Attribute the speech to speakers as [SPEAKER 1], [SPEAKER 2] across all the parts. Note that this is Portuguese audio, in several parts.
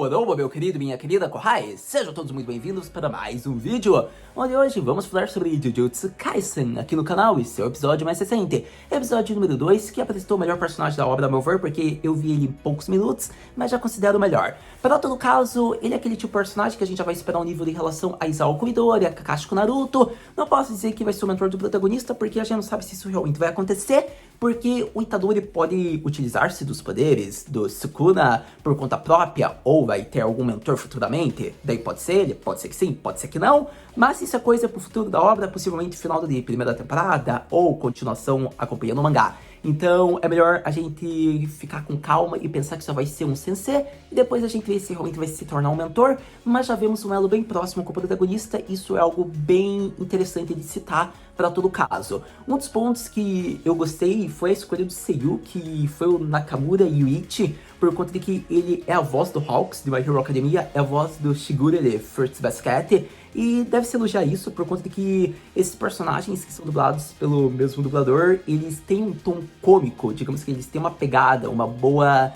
[SPEAKER 1] Domo, meu querido e minha querida Kohai, sejam todos muito bem-vindos para mais um vídeo, onde hoje vamos falar sobre Jujutsu Kaisen aqui no canal, e seu episódio mais recente, episódio número 2, que apresentou o melhor personagem da obra, a meu ver, porque eu vi ele em poucos minutos, mas já considero o melhor. Para todo caso, ele é aquele tipo de personagem que a gente já vai esperar um nível em relação a Isao Midori, a Kakashi com Naruto. Não posso dizer que vai ser o mentor do protagonista, porque a gente não sabe se isso realmente vai acontecer, porque o Itadori pode utilizar-se dos poderes do Sukuna por conta própria, ou vai ter algum mentor futuramente. Daí pode ser ele, pode ser que sim, pode ser que não, mas isso é coisa pro futuro da obra, possivelmente final de primeira temporada, ou continuação acompanhando o mangá. Então é melhor a gente ficar com calma e pensar que só vai ser um sensei, e depois a gente vê se realmente vai se tornar um mentor, mas já vemos um elo bem próximo com o protagonista, isso é algo bem interessante de citar para todo caso. Um dos pontos que eu gostei foi a escolha do Seiyu, que foi o Nakamura Yuichi, por conta de que ele é a voz do Hawks, de My Hero Academia, é a voz do Shigure de Fruits Basket, e deve-se elogiar isso por conta de que esses personagens que são dublados pelo mesmo dublador, eles têm um tom cômico, digamos que eles têm uma pegada, uma boa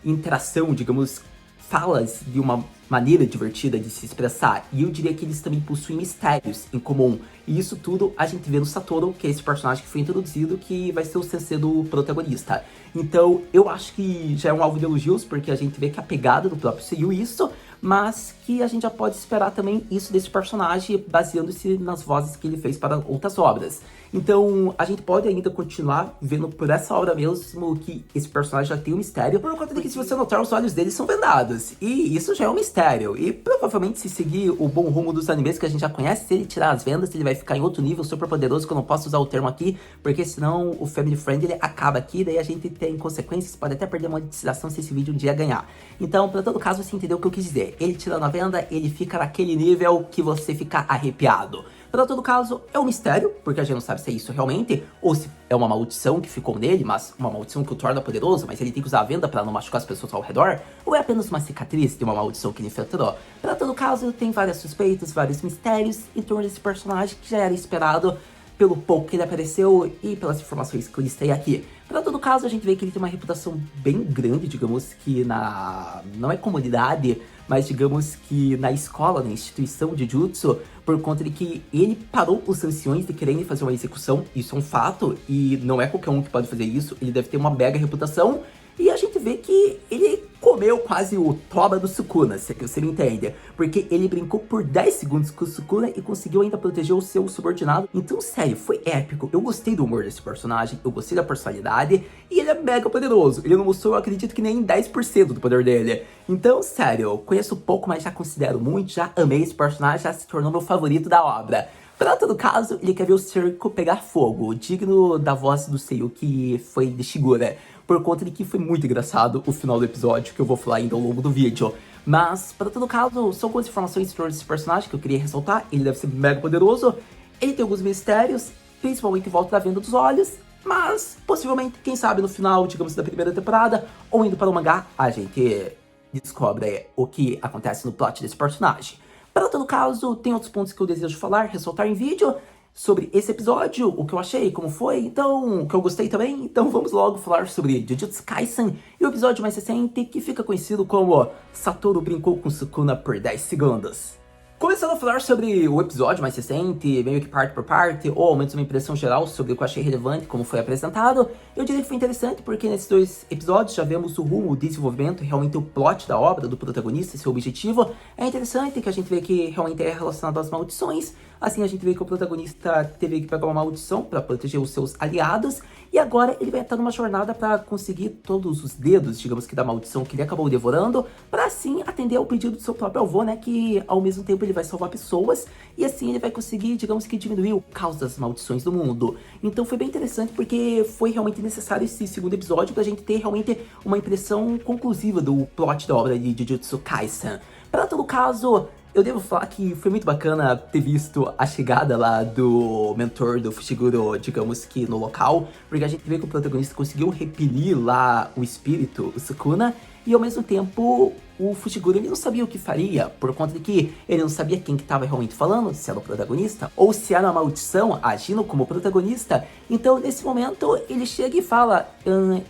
[SPEAKER 1] interação, digamos, falas de uma maneira divertida de se expressar, e eu diria que eles também possuem mistérios em comum, e isso tudo a gente vê no Satoru, que é esse personagem que foi introduzido, que vai ser o sensei do protagonista. Então eu acho que já é um alvo de elogios, porque a gente vê que a pegada do próprio Seiyu isso, mas que a gente já pode esperar também isso desse personagem, baseando-se nas vozes que ele fez para outras obras. Então a gente pode ainda continuar vendo por essa obra mesmo que esse personagem já tem um mistério, por conta de que, se você notar, os olhos dele são vendados, e isso já é um mistério, e provavelmente se seguir o bom rumo dos animes que a gente já conhece, se ele tirar as vendas, ele vai ficar em outro nível super poderoso, que eu não posso usar o termo aqui, porque senão o Family Friend ele acaba aqui, daí a gente tem consequências, pode até perder monetização se esse vídeo um dia ganhar. Então, para todo caso, você entendeu o que eu quis dizer. Ele tirando a venda, ele fica naquele nível que você fica arrepiado. Para todo caso, é um mistério, porque a gente não sabe se é isso realmente, ou se é uma maldição que ficou nele, mas uma maldição que o torna poderoso, mas ele tem que usar a venda para não machucar as pessoas ao redor, ou é apenas uma cicatriz de uma maldição que ele infiltrou. Para todo caso, tem várias suspeitas, vários mistérios em torno desse personagem que já era esperado pelo pouco que ele apareceu e pelas informações que eu listei aqui. Para todo caso, a gente vê que ele tem uma reputação bem grande, digamos que não é comunidade, mas digamos que na escola, na instituição de Jutsu, por conta de que ele parou os anciões de quererem fazer uma execução, isso é um fato, e não é qualquer um que pode fazer isso, ele deve ter uma mega reputação, e a gente vê que ele comeu quase o toba do Sukuna, se você me entende, porque ele brincou por 10 segundos com o Sukuna e conseguiu ainda proteger o seu subordinado. Então, sério, foi épico. Eu gostei do humor desse personagem, eu gostei da personalidade, e ele é mega poderoso. Ele não mostrou, eu acredito, que nem 10% do poder dele. Então, sério, eu conheço pouco, mas já considero muito, já amei esse personagem, já se tornou meu favorito da obra. Para todo caso, ele quer ver o cerco pegar fogo, digno da voz do Seiyu que foi de Shigure, por conta de que foi muito engraçado o final do episódio, que eu vou falar ainda ao longo do vídeo. Mas, para todo caso, são algumas informações sobre esse personagem que eu queria ressaltar. Ele deve ser mega poderoso, ele tem alguns mistérios, principalmente em volta da venda dos olhos, mas, possivelmente, quem sabe no final, digamos, da primeira temporada, ou indo para o mangá, a gente descobre o que acontece no plot desse personagem. Para todo caso, tem outros pontos que eu desejo falar, ressaltar em vídeo sobre esse episódio, o que eu achei, como foi, então, o que eu gostei também. Então vamos logo falar sobre Jujutsu Kaisen e o episódio mais recente, que fica conhecido como Satoru brincou com Sukuna por 10 segundos. Começando a falar sobre o episódio mais recente, meio que parte por parte, ou ao menos uma impressão geral sobre o que eu achei relevante, como foi apresentado, eu diria que foi interessante porque nesses dois episódios já vemos o rumo, o desenvolvimento, realmente o plot da obra, do protagonista, seu objetivo. É interessante que a gente vê que realmente é relacionado às maldições, assim a gente vê que o protagonista teve que pegar uma maldição para proteger os seus aliados, e agora ele vai estar numa jornada para conseguir todos os dedos, digamos que da maldição que ele acabou devorando, para assim atender ao pedido do seu próprio avô, né, que ao mesmo tempo ele vai salvar pessoas, e assim ele vai conseguir, digamos que diminuir o caos das maldições do mundo. Então foi bem interessante porque foi realmente necessário esse segundo episódio pra gente ter realmente uma impressão conclusiva do plot da obra de Jujutsu Kaisen. Para todo caso, eu devo falar que foi muito bacana ter visto a chegada lá do mentor do Fushiguro, digamos que no local, porque a gente vê que o protagonista conseguiu repelir lá o espírito, o Sukuna, e ao mesmo tempo o Fushiguro ele não sabia o que faria, por conta de que ele não sabia quem que estava realmente falando, se era o protagonista, ou se era uma maldição agindo como protagonista. Então, nesse momento, ele chega e fala,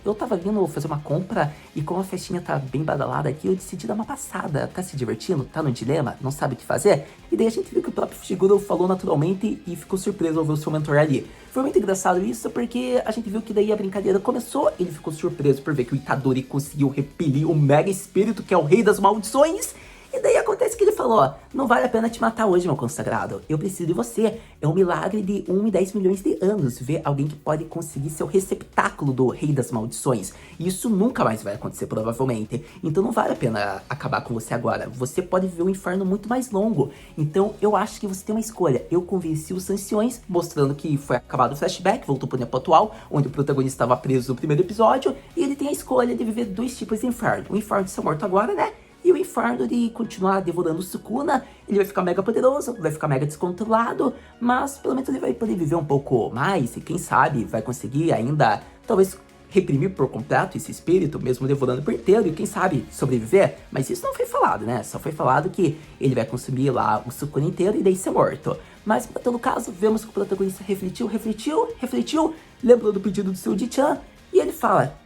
[SPEAKER 1] eu tava vindo fazer uma compra, e como a festinha tá bem badalada aqui, eu decidi dar uma passada. Tá se divertindo? Tá no dilema? Não sabe o que fazer? E daí a gente viu que o próprio Fushiguro falou naturalmente e ficou surpreso ao ver o seu mentor ali. Foi muito engraçado isso, porque a gente viu que daí a brincadeira começou, ele ficou surpreso por ver que o Itadori conseguiu repelir o Mega Espírito, que é o rei das maldições. E daí acontece que ele falou, ó, não vale a pena te matar hoje, meu consagrado. Eu preciso de você. É um milagre de 1 em 10 milhões de anos ver alguém que pode conseguir ser o receptáculo do rei das maldições. E isso nunca mais vai acontecer, provavelmente. Então não vale a pena acabar com você agora. Você pode viver um inferno muito mais longo. Então eu acho que você tem uma escolha. Eu convenci os anciões, mostrando que foi acabado o flashback, voltou pro tempo atual, onde o protagonista estava preso no primeiro episódio. E ele tem a escolha de viver 2 tipos de inferno. O inferno de ser morto agora, né? E o inferno de continuar devorando o Sukuna. Ele vai ficar mega poderoso, vai ficar mega descontrolado, mas pelo menos ele vai poder viver um pouco mais e quem sabe vai conseguir ainda, talvez, reprimir por completo esse espírito, mesmo devorando por inteiro, e quem sabe sobreviver. Mas isso não foi falado, né? Só foi falado que ele vai consumir lá o Sukuna inteiro e daí ser morto. Mas, para todo caso, vemos que o protagonista refletiu, lembrou do pedido do seu Dichan, e ele fala...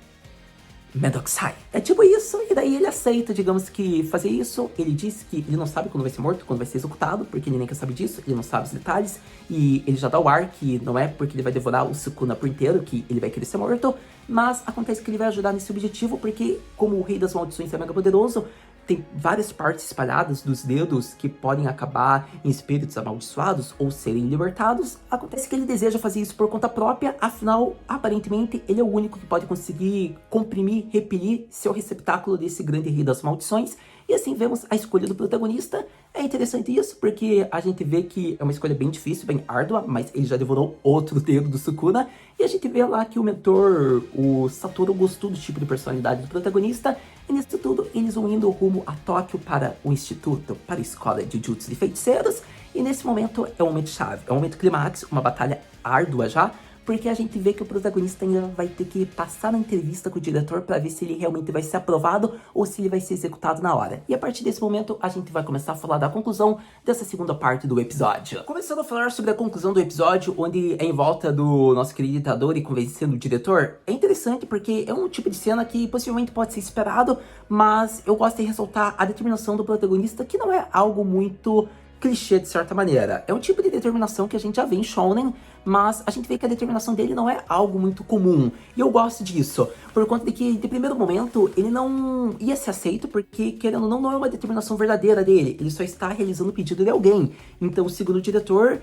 [SPEAKER 1] Medokusai. É tipo isso, e daí ele aceita, digamos que, fazer isso. Ele disse que ele não sabe quando vai ser morto, quando vai ser executado, porque ele nem quer saber disso, ele não sabe os detalhes, e ele já dá o ar que não é porque ele vai devorar o Sukuna por inteiro que ele vai querer ser morto, mas acontece que ele vai ajudar nesse objetivo, porque como o rei das maldições é mega poderoso, tem várias partes espalhadas dos dedos que podem acabar em espíritos amaldiçoados ou serem libertados. Acontece que ele deseja fazer isso por conta própria, afinal, aparentemente, ele é o único que pode conseguir comprimir, repelir seu receptáculo desse grande rei das maldições. E assim vemos a escolha do protagonista. É interessante isso, porque a gente vê que é uma escolha bem difícil, bem árdua, mas ele já devorou outro dedo do Sukuna. E a gente vê lá que o mentor, o Satoru, gostou do tipo de personalidade do protagonista. E nisso tudo, eles vão indo rumo a Tóquio para o instituto, para a escola de Jutsu de feiticeiros. E nesse momento é um momento chave, é um momento clímax, uma batalha árdua já, porque a gente vê que o protagonista ainda vai ter que passar na entrevista com o diretor para ver se ele realmente vai ser aprovado ou se ele vai ser executado na hora. E a partir desse momento, a gente vai começar a falar da conclusão dessa segunda parte do episódio. Começando a falar sobre a conclusão do episódio, onde é em volta do nosso querido Itadori convencendo o diretor, é interessante porque é um tipo de cena que possivelmente pode ser esperado, mas eu gosto de ressaltar a determinação do protagonista, que não é algo muito clichê de certa maneira. É um tipo de determinação que a gente já vê em Shonen, mas a gente vê que a determinação dele não é algo muito comum. E eu gosto disso, por conta de que, de primeiro momento, ele não ia ser aceito, porque, querendo ou não, não é uma determinação verdadeira dele. Ele só está realizando o pedido de alguém. Então, segundo o diretor,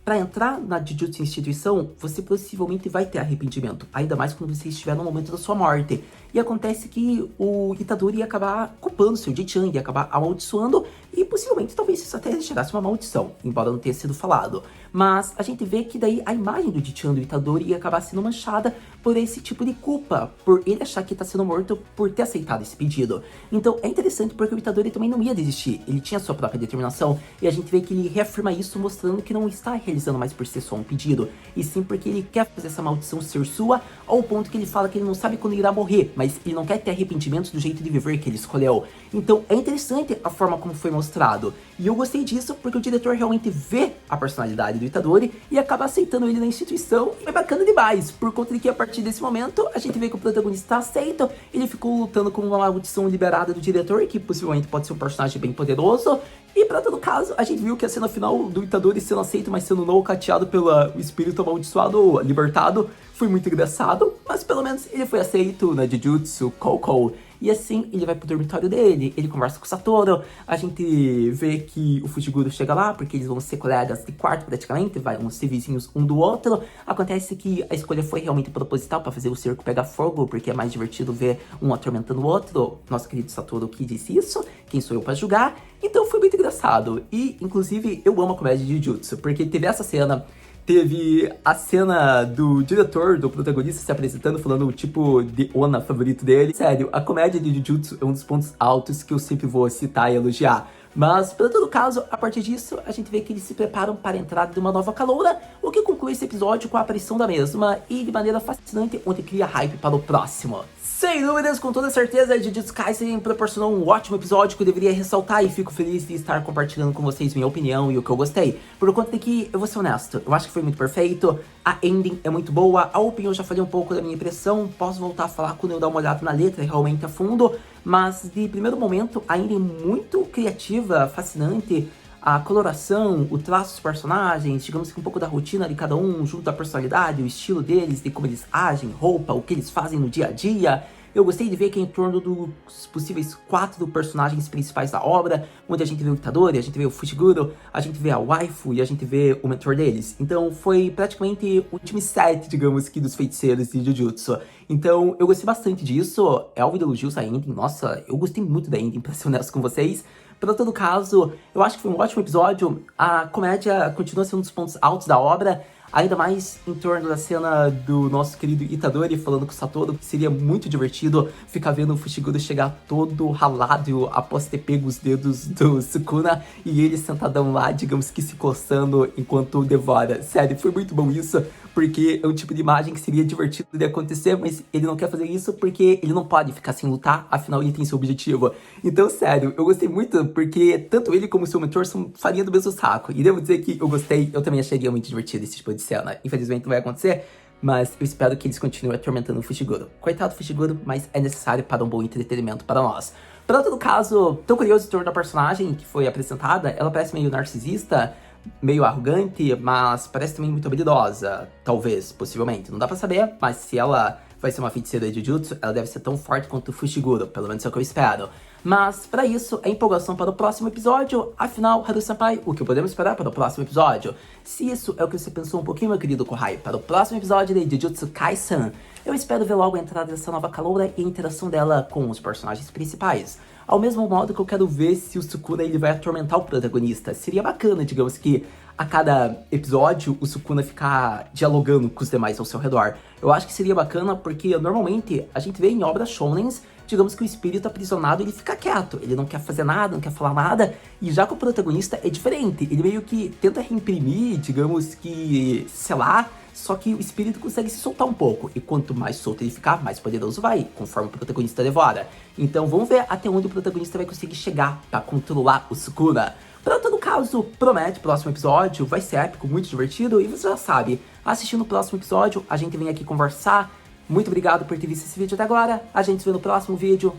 [SPEAKER 1] para entrar na Jujutsu Instituição, você possivelmente vai ter arrependimento, ainda mais quando você estiver no momento da sua morte. E acontece que o Itadori ia acabar culpando seu Dichan, ia acabar amaldiçoando, e possivelmente talvez isso até gerasse uma maldição, embora não tenha sido falado. Mas a gente vê que daí a imagem do Dichan do Itadori ia acabar sendo manchada por esse tipo de culpa, por ele achar que está sendo morto por ter aceitado esse pedido. Então é interessante porque o Itadori também não ia desistir, ele tinha sua própria determinação, e a gente vê que ele reafirma isso mostrando que não está realizando mais por ser só um pedido, e sim porque ele quer fazer essa maldição ser sua, ao ponto que ele fala que ele não sabe quando irá morrer, mas ele não quer ter arrependimentos do jeito de viver que ele escolheu. Então é interessante a forma como foi mostrado, e eu gostei disso porque o diretor realmente vê a personalidade do Itadori e acaba aceitando ele na instituição, e é bacana demais, por conta de que a partir desse momento a gente vê que o protagonista aceita, ele ficou lutando com uma maldição liberada do diretor, que possivelmente pode ser um personagem bem poderoso. E pra todo caso, a gente viu que a cena final do Itadori sendo aceito, mas sendo nocauteado pelo espírito amaldiçoado, libertado, foi muito engraçado, mas pelo menos ele foi aceito na Jujutsu Koukou. E assim, ele vai pro dormitório dele, ele conversa com o Satoru, a gente vê que o Fushiguro chega lá, porque eles vão ser colegas de quarto praticamente, vão ser vizinhos um do outro. Acontece que a escolha foi realmente proposital para fazer o cerco pegar fogo, porque é mais divertido ver um atormentando o outro. Nosso querido Satoru que disse isso, quem sou eu para julgar? Então foi muito engraçado, e inclusive eu amo a comédia de Jujutsu, porque teve essa cena... Teve a cena do diretor, do protagonista se apresentando, falando o tipo de Onna favorito dele. Sério, a comédia de Jujutsu é um dos pontos altos que eu sempre vou citar e elogiar. Mas, pelo todo caso, a partir disso, a gente vê que eles se preparam para a entrada de uma nova caloura, o que conclui esse episódio com a aparição da mesma, e de maneira fascinante, onde cria hype para o próximo. Sem dúvidas, com toda certeza, Jujutsu Kaisen proporcionou um ótimo episódio que eu deveria ressaltar e fico feliz de estar compartilhando com vocês minha opinião e o que eu gostei. Por conta de que, eu vou ser honesto, eu acho que foi muito perfeito, a ending é muito boa, a opening eu já falei um pouco da minha impressão, posso voltar a falar quando eu dar uma olhada na letra realmente a fundo, mas de primeiro momento a ending é muito criativa, fascinante. A coloração, o traço dos personagens, digamos que um pouco da rotina de cada um, junto à personalidade, o estilo deles, de como eles agem, roupa, o que eles fazem no dia a dia. Eu gostei de ver que é em torno dos possíveis 4 personagens principais da obra, onde a gente vê o Itadori, a gente vê o Fushiguro, a gente vê a waifu e a gente vê o mentor deles. Então foi praticamente o time 7, digamos que, dos feiticeiros de Jujutsu. Então eu gostei bastante disso, Elvio elogios a ending, nossa, eu gostei muito da ending, pra ser honesto com vocês. Para todo caso, eu acho que foi um ótimo episódio, a comédia continua sendo um dos pontos altos da obra, ainda mais em torno da cena do nosso querido Itadori falando com o Satoru, que seria muito divertido ficar vendo o Fushiguro chegar todo ralado após ter pego os dedos do Sukuna e ele sentadão lá, digamos que se coçando enquanto devora. Sério, foi muito bom isso, porque é um tipo de imagem que seria divertido de acontecer, mas ele não quer fazer isso porque ele não pode ficar sem lutar, afinal ele tem seu objetivo. Então, sério, eu gostei muito porque tanto ele como o seu mentor são farinha do mesmo saco. E devo dizer que eu gostei, eu também acharia muito divertido esse tipo de cena. Infelizmente não vai acontecer, mas eu espero que eles continuem atormentando o Fushiguro. Coitado do Fushiguro, mas é necessário para um bom entretenimento para nós. Para todo caso, tão curioso em torno da personagem que foi apresentada, ela parece meio narcisista, meio arrogante, mas parece também muito habilidosa, talvez, possivelmente, não dá pra saber, mas se ela vai ser uma feiticeira de Jujutsu, ela deve ser tão forte quanto o Fushiguro, pelo menos é o que eu espero. Mas, para isso, é empolgação para o próximo episódio, afinal, Haru-senpai, o que podemos esperar para o próximo episódio? Se isso é o que você pensou um pouquinho, meu querido Kohai, para o próximo episódio de Jujutsu Kaisen, eu espero ver logo a entrada dessa nova caloura e a interação dela com os personagens principais. Ao mesmo modo que eu quero ver se o Sukuna ele vai atormentar o protagonista. Seria bacana, digamos que a cada episódio o Sukuna ficar dialogando com os demais ao seu redor. Eu acho que seria bacana porque normalmente a gente vê em obras shonens, digamos que o espírito aprisionado ele fica quieto, ele não quer fazer nada, não quer falar nada, e já com o protagonista é diferente, ele meio que tenta reimprimir, digamos que, sei lá, só que o espírito consegue se soltar um pouco, e quanto mais solto ele ficar, mais poderoso vai, conforme o protagonista devora. Então vamos ver até onde o protagonista vai conseguir chegar pra controlar o Sukuna. Para todo caso, promete, próximo episódio vai ser épico, muito divertido, e você já sabe, assistindo o próximo episódio, a gente vem aqui conversar. Muito obrigado por ter visto esse vídeo até agora, a gente se vê no próximo vídeo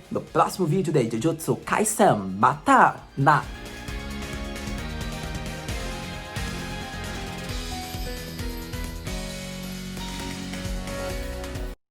[SPEAKER 1] de Jujutsu Kaisen. Mata na